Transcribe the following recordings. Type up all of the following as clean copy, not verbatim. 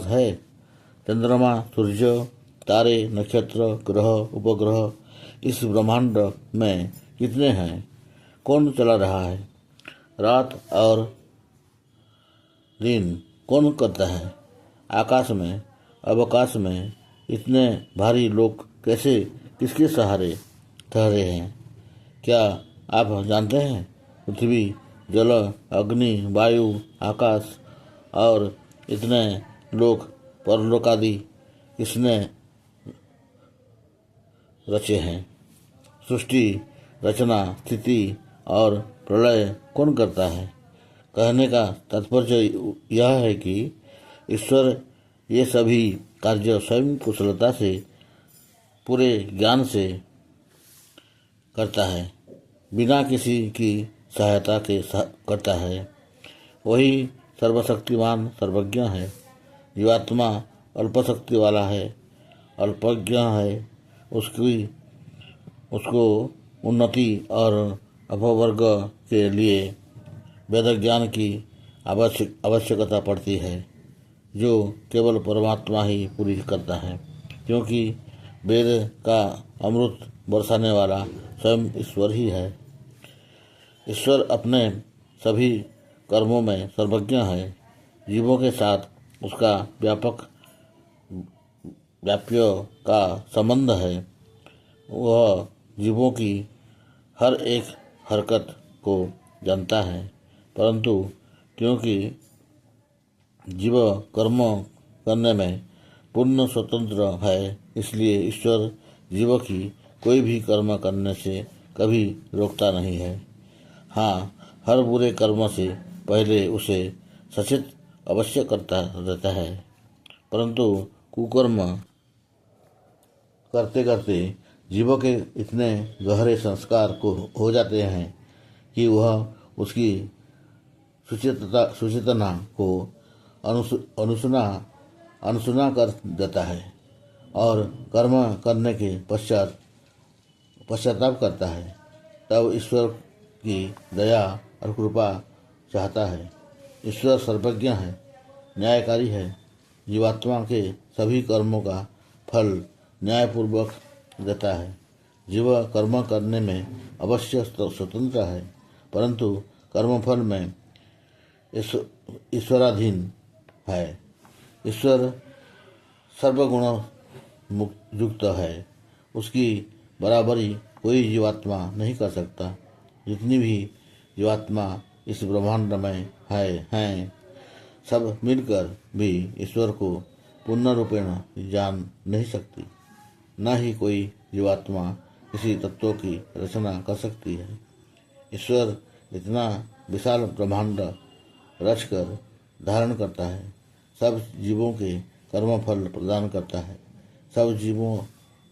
है। चंद्रमा, सूर्य, तारे, नक्षत्र, ग्रह, उपग्रह इस ब्रह्मांड में कितने हैं? कौन चला रहा है? रात और दिन कौन करता है? आकाश में, अवकाश में इतने भारी लोग कैसे, किसके सहारे ठहरे हैं? क्या आप जानते हैं? पृथ्वी, जल, अग्नि, वायु, आकाश और इतने लोक, परलोक आदि किसने रचे हैं? सृष्टि, रचना, स्थिति और प्रलय कौन करता है? कहने का तात्पर्य यह है कि ईश्वर ये सभी कार्य स्वयं कुशलता से, पूरे ज्ञान से करता है, बिना किसी की सहायता के करता है। वही सर्वशक्तिमान सर्वज्ञ है। जीवात्मा अल्पशक्ति वाला है, अल्पज्ञ है। उसको उन्नति और अपवर्ग के लिए वेद ज्ञान की आवश्यकता पड़ती है, जो केवल परमात्मा ही पूरी करता है, क्योंकि वेद का अमृत बरसाने वाला स्वयं ईश्वर ही है। ईश्वर अपने सभी कर्मों में सर्वज्ञ है। जीवों के साथ उसका व्याप्य का संबंध है। वह जीवों की हर एक हरकत को जानता है, परंतु क्योंकि जीव कर्म करने में पूर्ण स्वतंत्र है, इसलिए ईश्वर जीव की कोई भी कर्म करने से कभी रोकता नहीं है। हाँ, हर बुरे कर्म से पहले उसे सचेत अवश्य करता रहता है, परंतु कुकर्म करते करते जीवों के इतने गहरे संस्कार को हो जाते हैं कि वह उसकी सुचेतना को अनसुना कर देता है और कर्म करने के पश्चाताप करता है। तब ईश्वर की दया और कृपा चाहता है। ईश्वर सर्वज्ञ है, न्यायकारी है। जीवात्मा के सभी कर्मों का फल न्यायपूर्वक देता है। जीव कर्म करने में अवश्य स्वतंत्र है, परंतु कर्मफल में ईश्वराधीन है। ईश्वर सर्वगुण युक्त है। उसकी बराबरी कोई जीवात्मा नहीं कर सकता। जितनी भी जीवात्मा इस ब्रह्मांड में हैं, सब मिलकर भी ईश्वर को पूर्ण रूपेण जान नहीं सकती। न ही कोई जीवात्मा किसी तत्व की रचना कर सकती है। ईश्वर इतना विशाल ब्रह्मांड रचकर धारण करता है, सब जीवों के कर्मफल प्रदान करता है, सब जीवों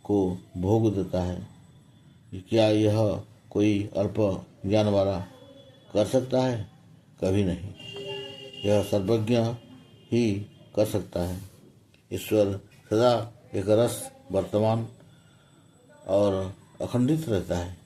को भोग देता है। क्या यह कोई अल्प ज्ञान वाला कर सकता है? कभी नहीं। यह सर्वज्ञ ही कर सकता है। ईश्वर सदा एक रस, वर्तमान और अखंडित रहता है।